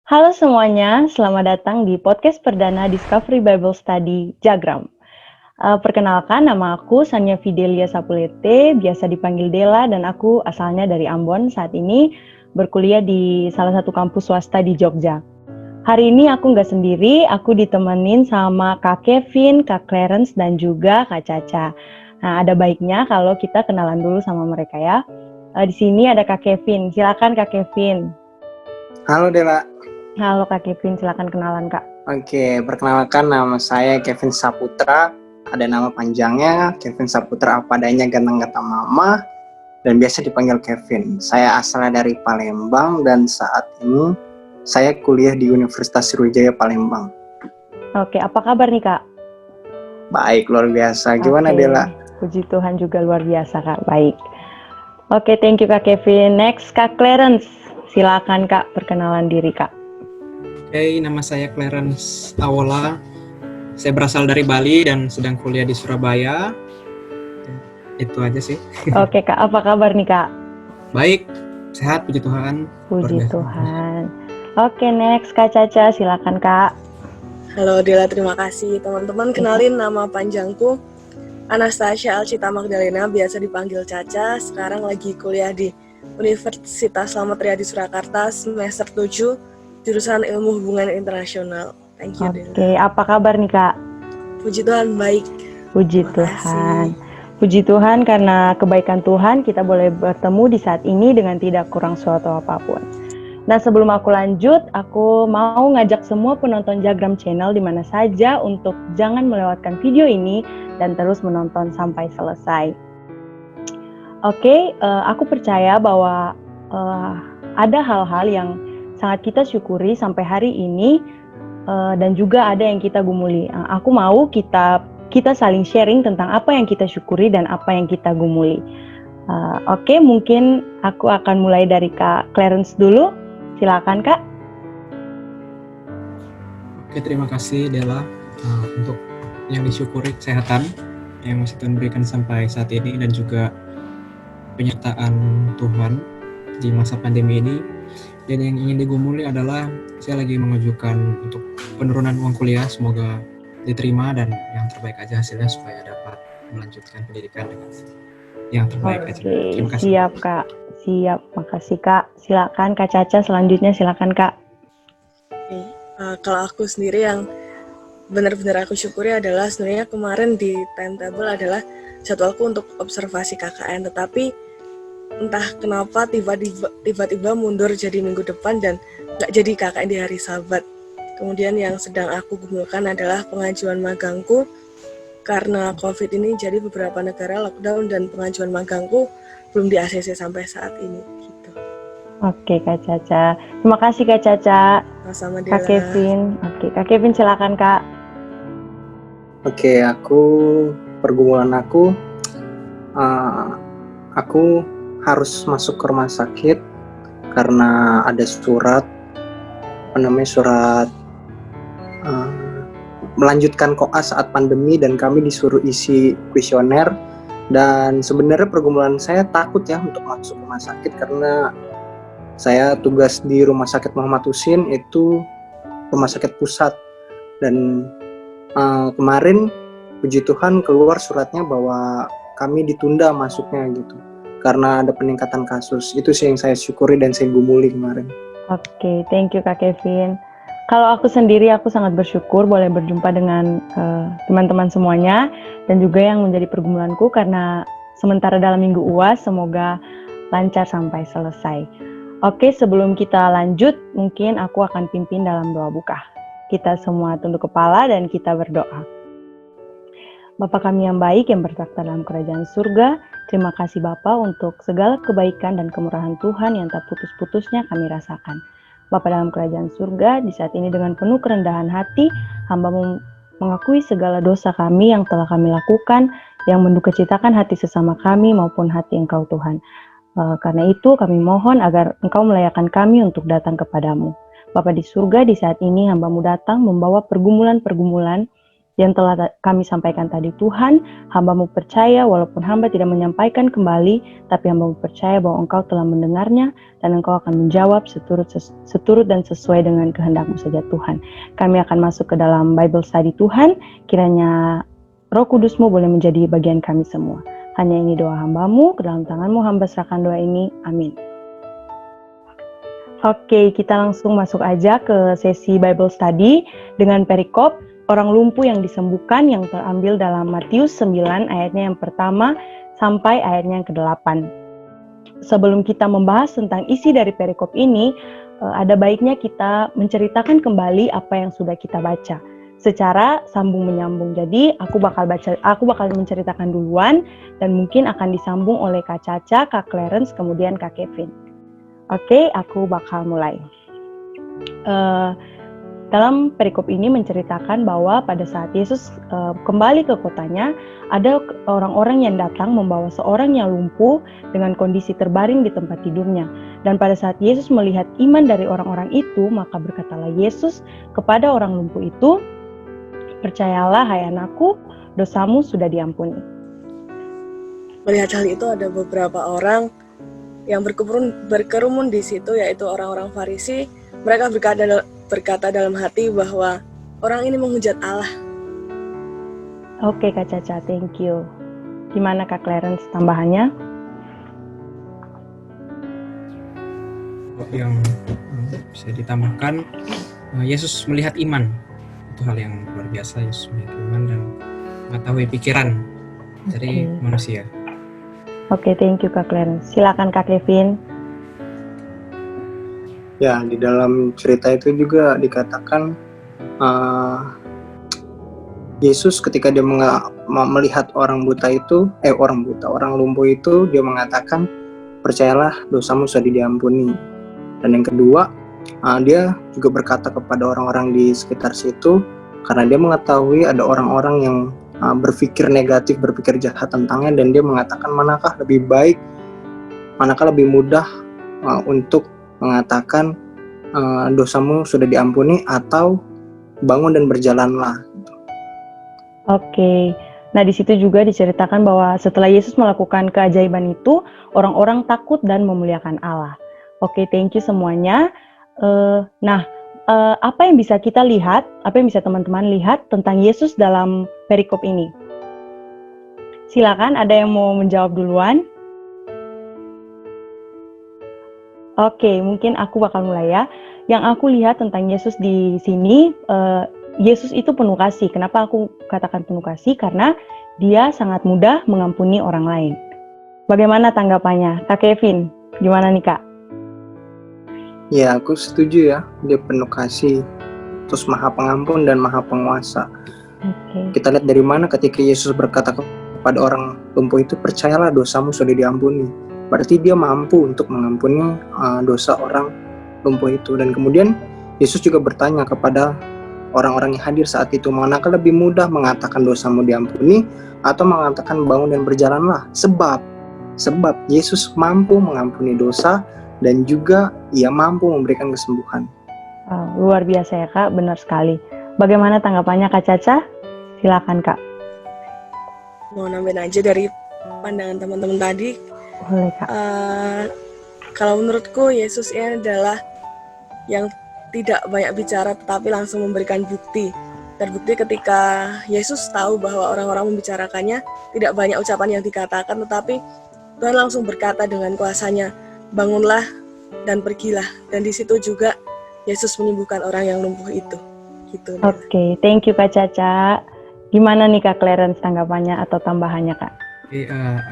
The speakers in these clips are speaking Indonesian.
Halo semuanya, selamat datang di podcast perdana Discovery Bible Study Jagram. Perkenalkan, nama aku Sanya Fidelia Sapulete, biasa dipanggil Dela, dan aku asalnya dari Ambon. Saat ini berkuliah di salah satu kampus swasta di Jogja. Hari ini aku nggak sendiri, aku ditemenin sama Kak Kevin, Kak Clarence, dan juga Kak Caca. Nah, ada baiknya kalau kita kenalan dulu sama mereka ya. Di sini ada Kak Kevin, silakan Kak Kevin. Halo Dela. Halo Kak Kevin, silakan kenalan Kak. Oke, perkenalkan nama saya Kevin Saputra. Ada nama panjangnya Kevin Saputra apa adanya ganteng kata mama dan biasa dipanggil Kevin. Saya asalnya dari Palembang dan saat ini saya kuliah di Universitas Sriwijaya Palembang. Oke, apa kabar nih Kak? Baik, luar biasa. Gimana Dela? Puji Tuhan juga luar biasa Kak, baik. Oke, thank you Kak Kevin. Next Kak Clarence, silakan Kak perkenalan diri Kak. Oke, nama saya Clarence Awola. Saya berasal dari Bali dan sedang kuliah di Surabaya. Itu aja sih. Oke Kak, apa kabar nih Kak? Baik, sehat, puji Tuhan. Puji Tuhan. Oke, next Kak Caca, silakan Kak. Halo Dela, terima kasih. Teman-teman, kenalin nama panjangku Anastasia Alcita Magdalena, biasa dipanggil Caca. Sekarang lagi kuliah di Universitas Slamet Riyadi Surakarta, semester 7, jurusan Ilmu Hubungan Internasional. Thank you, Dela. Oke, apa kabar nih Kak? Puji Tuhan, baik. Puji Tuhan. Puji Tuhan, karena kebaikan Tuhan kita boleh bertemu di saat ini dengan tidak kurang suatu apapun. Nah, sebelum aku lanjut, aku mau ngajak semua penonton Jagram Channel di mana saja untuk jangan melewatkan video ini dan terus menonton sampai selesai. Oke, aku percaya bahwa ada hal-hal yang sangat kita syukuri sampai hari ini dan juga ada yang kita gumuli. Aku mau kita saling sharing tentang apa yang kita syukuri dan apa yang kita gumuli. Oke, mungkin aku akan mulai dari Kak Clarence dulu. Silakan Kak. Oke, terima kasih Dela untuk yang disyukuri kesehatan yang masih Tuhan berikan sampai saat ini dan juga penyertaan Tuhan di masa pandemi ini. Dan yang ingin digumuli adalah saya lagi mengajukan untuk penurunan uang kuliah, semoga diterima dan yang terbaik aja hasilnya supaya dapat melanjutkan pendidikan dengan yang terbaik aja. Terima kasih. Siap Kak, siap. Makasih Kak. Silakan Kak Caca, selanjutnya silakan Kak. Kalau aku sendiri yang benar-benar aku syukuri adalah sebenarnya kemarin di timetable adalah jadwalku untuk observasi KKN, tetapi entah kenapa tiba-tiba mundur jadi minggu depan dan nggak jadi KKN di hari Sabat. Kemudian yang sedang aku gumulkan adalah pengajuan magangku. Karena COVID ini jadi beberapa negara lockdown dan pengajuan magangku belum di ACC sampai saat ini. Gitu. Oke Kak Caca. Terima kasih Kak Caca. Sama Dela. Kak Kevin. Oke, Kak Kevin silakan Kak. Oke, pergumulan aku harus masuk ke rumah sakit karena ada surat melanjutkan koas saat pandemi dan kami disuruh isi kuesioner. Dan sebenarnya pergumulan saya takut ya untuk masuk rumah sakit karena saya tugas di Rumah Sakit Muhammad Husin, itu rumah sakit pusat. Dan kemarin puji Tuhan keluar suratnya bahwa kami ditunda masuknya gitu karena ada peningkatan kasus. Itu sih yang saya syukuri dan saya gumuli kemarin. Oke, thank you Kak Kevin. Kalau aku sendiri, aku sangat bersyukur boleh berjumpa dengan teman-teman semuanya dan juga yang menjadi pergumulanku karena sementara dalam minggu UAS, semoga lancar sampai selesai. Oke, sebelum kita lanjut, mungkin aku akan pimpin dalam doa buka. Kita semua tunduk kepala dan kita berdoa. Bapa kami yang baik yang bertakhta dalam kerajaan surga, terima kasih Bapa untuk segala kebaikan dan kemurahan Tuhan yang tak putus-putusnya kami rasakan. Bapa dalam kerajaan surga, di saat ini dengan penuh kerendahan hati, hamba mengakui segala dosa kami yang telah kami lakukan, yang mendukacitakan hati sesama kami maupun hati Engkau Tuhan. Karena itu kami mohon agar Engkau melayakan kami untuk datang kepadamu. Bapa di surga, di saat ini hamba-Mu datang membawa pergumulan-pergumulan yang telah kami sampaikan tadi. Tuhan, hamba-Mu percaya walaupun hamba tidak menyampaikan kembali, tapi hamba-Mu percaya bahwa Engkau telah mendengarnya dan Engkau akan menjawab seturut dan sesuai dengan kehendak-Mu saja Tuhan. Kami akan masuk ke dalam Bible study Tuhan, kiranya Roh Kudus-Mu boleh menjadi bagian kami semua. Hanya ini doa hamba-Mu, ke dalam tangan-Mu hamba serahkan doa ini, amin. Oke, kita langsung masuk aja ke sesi Bible study dengan perikop orang lumpuh yang disembuhkan yang terambil dalam Matius 9 ayatnya yang pertama sampai ayatnya yang ke-8. Sebelum kita membahas tentang isi dari perikop ini, ada baiknya kita menceritakan kembali apa yang sudah kita baca secara sambung menyambung. Jadi aku bakal menceritakan duluan dan mungkin akan disambung oleh Kak Caca, Kak Clarence, kemudian Kak Kevin. Oke, aku bakal mulai. Dalam perikop ini menceritakan bahwa pada saat Yesus kembali ke kotanya, ada orang-orang yang datang membawa seorang yang lumpuh dengan kondisi terbaring di tempat tidurnya. Dan pada saat Yesus melihat iman dari orang-orang itu, maka berkatalah Yesus kepada orang lumpuh itu, "Percayalah hai anakku, dosamu sudah diampuni." Melihat hal itu ada beberapa orang yang berkerumun di situ, yaitu orang-orang Farisi. Mereka berkata dalam hati bahwa orang ini menghujat Allah. Oke Kak Caca, thank you. Gimana Kak Clarence tambahannya? Yang bisa ditambahkan, Yesus melihat iman. Itu hal yang luar biasa. Yesus melihat iman dan mengetahui pikiran dari manusia. Oke, thank you Kak Clarence. Silakan Kak Kevin. Ya, di dalam cerita itu juga dikatakan Yesus ketika dia melihat orang lumpuh itu, dia mengatakan, "Percayalah, dosamu sudah diampuni." Dan yang kedua, dia juga berkata kepada orang-orang di sekitar situ, karena dia mengetahui ada orang-orang yang berpikir negatif, berpikir jahat tentangnya, dan dia mengatakan manakah lebih mudah untuk mengatakan dosamu sudah diampuni atau bangun dan berjalanlah. Oke, nah di situ juga diceritakan bahwa setelah Yesus melakukan keajaiban itu, orang-orang takut dan memuliakan Allah. Oke, thank you semuanya. Apa yang bisa kita lihat, apa yang bisa teman-teman lihat tentang Yesus dalam perikop ini? Silakan, ada yang mau menjawab duluan? Oke, mungkin aku bakal mulai ya. Yang aku lihat tentang Yesus di sini, Yesus itu penuh kasih. Kenapa aku katakan penuh kasih? Karena dia sangat mudah mengampuni orang lain. Bagaimana tanggapannya? Kak Kevin, gimana nih Kak? Ya, aku setuju ya. Dia penuh kasih, terus maha pengampun dan maha penguasa. Kita lihat dari mana ketika Yesus berkata kepada orang lumpuh itu, "Percayalah, dosamu sudah diampuni." Berarti dia mampu untuk mengampuni dosa orang lumpuh itu. Dan kemudian Yesus juga bertanya kepada orang-orang yang hadir saat itu, manakah lebih mudah mengatakan dosamu diampuni atau mengatakan bangun dan berjalanlah? Sebab Yesus mampu mengampuni dosa dan juga ia mampu memberikan kesembuhan. Luar biasa ya Kak, benar sekali. Bagaimana tanggapannya Kak Caca? Silakan Kak. Mau nambahin aja dari pandangan teman-teman tadi. Boleh Kak. Kalau menurutku Yesus ini adalah yang tidak banyak bicara tetapi langsung memberikan bukti. Terbukti ketika Yesus tahu bahwa orang-orang membicarakannya, tidak banyak ucapan yang dikatakan, tetapi Tuhan langsung berkata dengan kuasanya, "Bangunlah dan pergilah." Dan di situ juga Yesus menyembuhkan orang yang lumpuh itu. Gitu. Oke, thank you Kak Caca. Gimana nih Kak Clarence tanggapannya atau tambahannya Kak?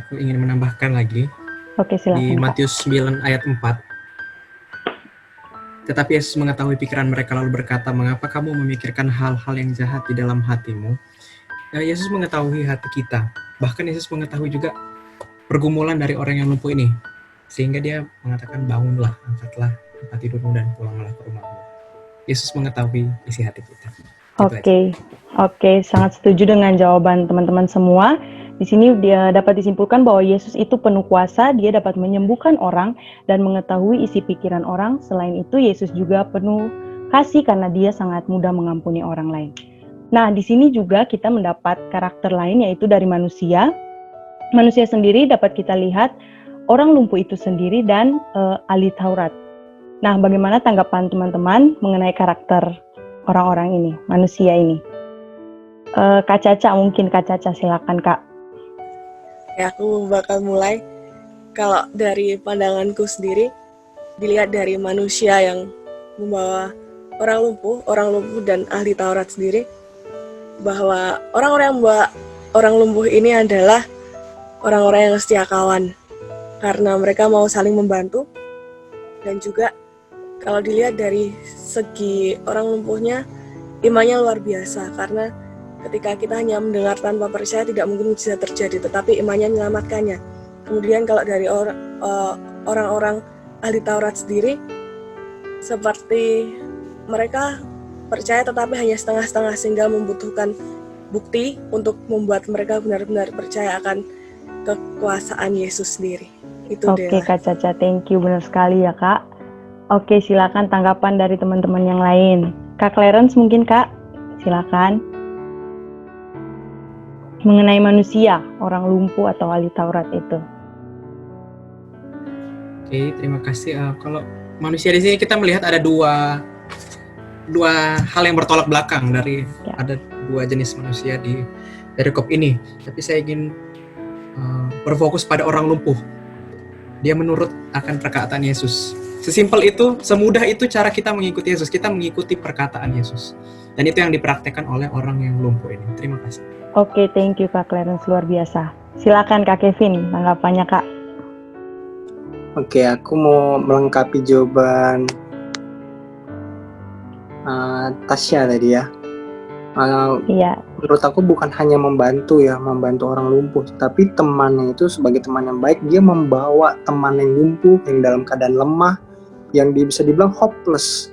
Aku ingin menambahkan lagi. Oke, silakan. Di Matius 9 ayat 4. Tetapi Yesus mengetahui pikiran mereka lalu berkata, "Mengapa kamu memikirkan hal-hal yang jahat di dalam hatimu?" Yesus mengetahui hati kita. Bahkan Yesus mengetahui juga pergumulan dari orang yang lumpuh ini. Sehingga dia mengatakan, "Bangunlah, angkatlah tempat tidurmu dan pulanglah ke rumahmu." Yesus mengetahui isi hati kita. Oke, sangat setuju dengan jawaban teman-teman semua. Di sini dia dapat disimpulkan bahwa Yesus itu penuh kuasa, dia dapat menyembuhkan orang dan mengetahui isi pikiran orang. Selain itu, Yesus juga penuh kasih karena dia sangat mudah mengampuni orang lain. Nah, di sini juga kita mendapat karakter lain yaitu dari manusia. Manusia sendiri dapat kita lihat orang lumpuh itu sendiri dan ahli Taurat. Nah, bagaimana tanggapan teman-teman mengenai karakter orang-orang ini, manusia ini? Kak Caca, mungkin Kak Caca, silakan Kak. Ya, aku bakal mulai. Kalau dari pandanganku sendiri, dilihat dari manusia yang membawa orang lumpuh dan ahli Taurat sendiri, bahwa orang-orang yang membawa orang lumpuh ini adalah orang-orang yang setia kawan, karena mereka mau saling membantu. Dan juga kalau dilihat dari segi orang lumpuhnya, imannya luar biasa, karena ketika kita hanya mendengar tanpa percaya tidak mungkin bisa terjadi, tetapi imannya menyelamatkannya. Kemudian kalau dari orang-orang ahli Taurat sendiri, seperti mereka percaya tetapi hanya setengah-setengah, sehingga membutuhkan bukti untuk membuat mereka benar-benar percaya akan kekuasaan Yesus sendiri. Itu Oke, Dela. Kak Caca, thank you, benar sekali ya Kak. Oke, silakan tanggapan dari teman-teman yang lain. Kak Clarence mungkin Kak, silakan. Mengenai manusia, orang lumpuh atau ahli Taurat itu. Oke, terima kasih. Kalau manusia di sini kita melihat ada dua hal yang bertolak belakang dari ada dua jenis manusia di perikop ini. Tapi saya ingin berfokus pada orang lumpuh. Dia menurut akan perkataan Yesus. Sesimpel itu, semudah itu cara kita mengikuti Yesus. Kita mengikuti perkataan Yesus. Dan itu yang dipraktekkan oleh orang yang lumpuh ini. Terima kasih. Oke, thank you Kak Clarence, luar biasa. Silakan Kak Kevin, tanggapannya Kak. Oke, aku mau melengkapi jawaban Tasya tadi ya. Iya. Menurut aku bukan hanya membantu orang lumpuh, tapi temannya itu sebagai teman yang baik, dia membawa teman yang lumpuh, yang dalam keadaan lemah, yang bisa dibilang hopeless,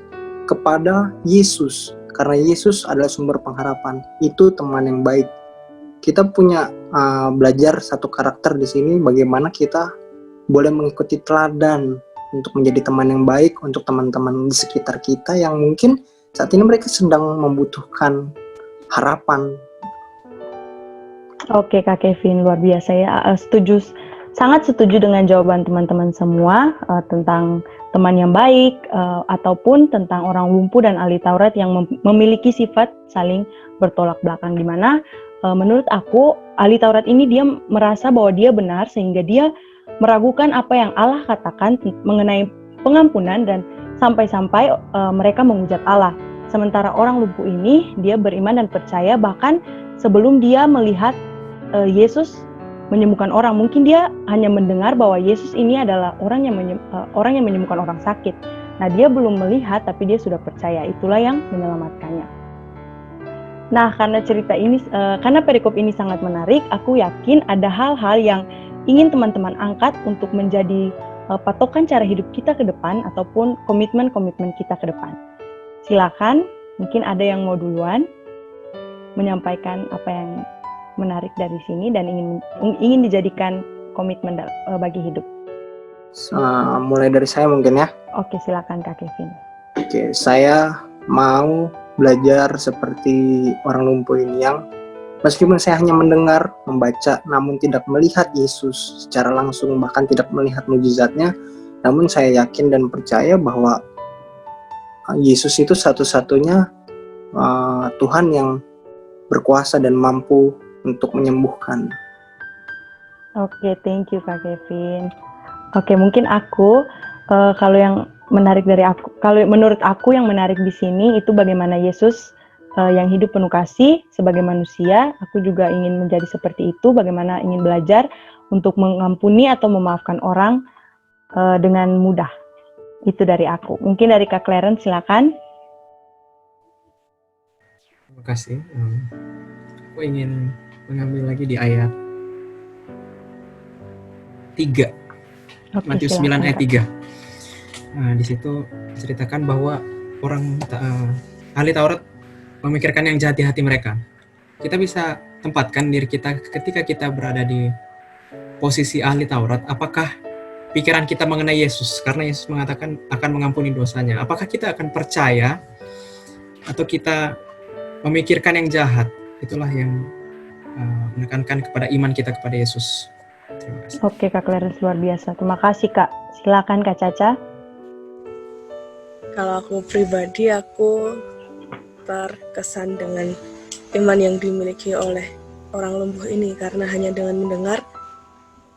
kepada Yesus. Karena Yesus adalah sumber pengharapan. Itu teman yang baik. Kita punya belajar satu karakter di sini, bagaimana kita boleh mengikuti teladan untuk menjadi teman yang baik untuk teman-teman di sekitar kita yang mungkin saat ini mereka sedang membutuhkan harapan. Oke Kak Kevin, luar biasa ya. Sangat setuju dengan jawaban teman-teman semua tentang teman yang baik ataupun tentang orang lumpuh dan ahli Taurat yang memiliki sifat saling bertolak belakang, di mana menurut aku ahli Taurat ini dia merasa bahwa dia benar sehingga dia meragukan apa yang Allah katakan mengenai pengampunan dan sampai-sampai mereka menghujat Allah. Sementara orang lumpuh ini dia beriman dan percaya bahkan sebelum dia melihat Yesus menyembuhkan orang. Mungkin dia hanya mendengar bahwa Yesus ini adalah orang yang menyembuhkan orang sakit. Nah, dia belum melihat tapi dia sudah percaya. Itulah yang menyelamatkannya. Nah, karena perikop ini sangat menarik, aku yakin ada hal-hal yang ingin teman-teman angkat untuk menjadi patokan cara hidup kita ke depan ataupun komitmen-komitmen kita ke depan. Silakan, mungkin ada yang mau duluan menyampaikan apa yang menarik dari sini dan ingin dijadikan komitmen bagi hidup. Mulai dari saya mungkin ya. Oke, silakan Kak Kevin. Oke, saya mau belajar seperti orang lumpuh ini yang meskipun saya hanya mendengar, membaca, namun tidak melihat Yesus secara langsung, bahkan tidak melihat mukjizatnya, namun saya yakin dan percaya bahwa Yesus itu satu-satunya Tuhan yang berkuasa dan mampu untuk menyembuhkan. Oke, thank you Kak Kevin. Oke, mungkin aku kalau menurut aku yang menarik di sini itu bagaimana Yesus yang hidup penuh kasih sebagai manusia. Aku juga ingin menjadi seperti itu, bagaimana ingin belajar untuk mengampuni atau memaafkan orang dengan mudah. Itu dari aku. Mungkin dari Kak Clarence, silakan. Terima kasih. Aku ingin mengambil lagi di ayat 3. Oke, Matius 9 silakan, ayat Kak. 3. Nah, di situ diceritakan bahwa orang ahli Taurat memikirkan yang jahat di hati mereka. Kita bisa tempatkan diri kita ketika kita berada di posisi ahli Taurat, apakah pikiran kita mengenai Yesus, karena Yesus mengatakan akan mengampuni dosanya, apakah kita akan percaya atau kita memikirkan yang jahat. Itulah yang menekankan kepada iman kita kepada Yesus. Terima kasih. Oke Kak Clarence, luar biasa. Terima kasih Kak. Silakan Kak Caca. Kalau aku pribadi, aku terkesan dengan iman yang dimiliki oleh orang lumpuh ini, karena hanya dengan mendengar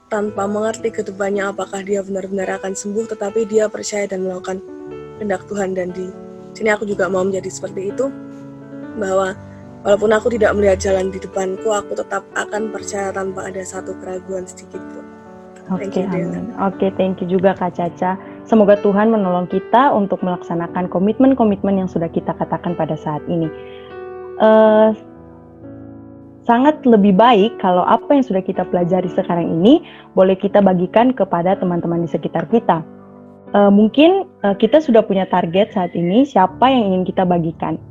tanpa mengerti ke depannya apakah dia benar-benar akan sembuh, tetapi dia percaya dan melakukan kehendak Tuhan. Dan di sini aku juga mau menjadi seperti itu, bahwa walaupun aku tidak melihat jalan di depanku, aku tetap akan percaya tanpa ada satu keraguan sedikit pun. Thank Oke, you, Dela. amin. Oke, thank you juga Kak Caca. Semoga Tuhan menolong kita untuk melaksanakan komitmen-komitmen yang sudah kita katakan pada saat ini. Sangat lebih baik kalau apa yang sudah kita pelajari sekarang ini boleh kita bagikan kepada teman-teman di sekitar kita. Mungkin kita sudah punya target saat ini, siapa yang ingin kita bagikan?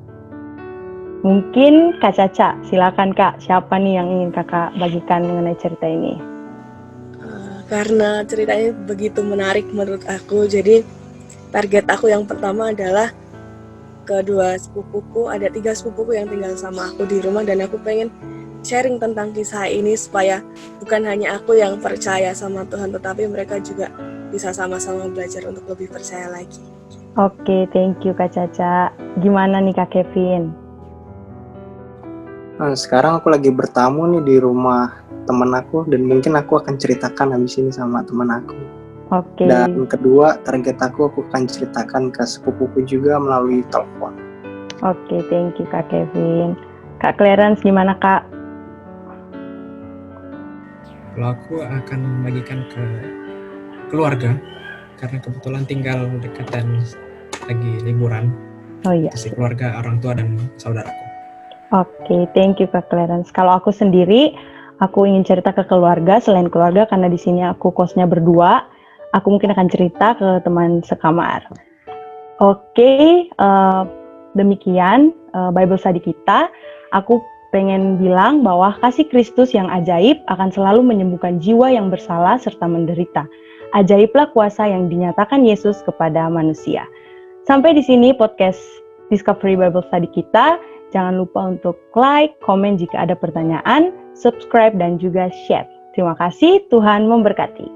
Mungkin Kak Caca, silakan Kak, siapa nih yang ingin Kakak bagikan mengenai cerita ini? Karena ceritanya begitu menarik menurut aku, jadi target aku yang pertama adalah kedua sepupuku. Ada 3 sepupuku yang tinggal sama aku di rumah, dan aku pengen sharing tentang kisah ini supaya bukan hanya aku yang percaya sama Tuhan, tetapi mereka juga bisa sama-sama belajar untuk lebih percaya lagi. Oke, thank you Kak Caca. Gimana nih Kak Kevin? Nah, sekarang aku lagi bertamu nih di rumah teman aku, dan mungkin aku akan ceritakan habis ini sama teman aku. Oke. Dan kedua, target aku akan ceritakan ke sepupuku juga melalui telepon. Oke, thank you Kak Kevin. Kak Clarence, gimana Kak? Kalau aku akan membagikan ke keluarga, karena kebetulan tinggal dekat dan lagi liburan. Oh iya. Kasih keluarga, orang tua, dan saudaraku. Oke, thank you Kak Clarence. Kalau aku sendiri, aku ingin cerita ke keluarga, selain keluarga karena di sini aku kosnya berdua, aku mungkin akan cerita ke teman sekamar. Oke, demikian Bible study kita. Aku pengen bilang bahwa kasih Kristus yang ajaib akan selalu menyembuhkan jiwa yang bersalah serta menderita. Ajaiblah kuasa yang dinyatakan Yesus kepada manusia. Sampai di sini podcast Discovery Bible Study kita. Jangan lupa untuk like, komen jika ada pertanyaan, subscribe, dan juga share. Terima kasih, Tuhan memberkati.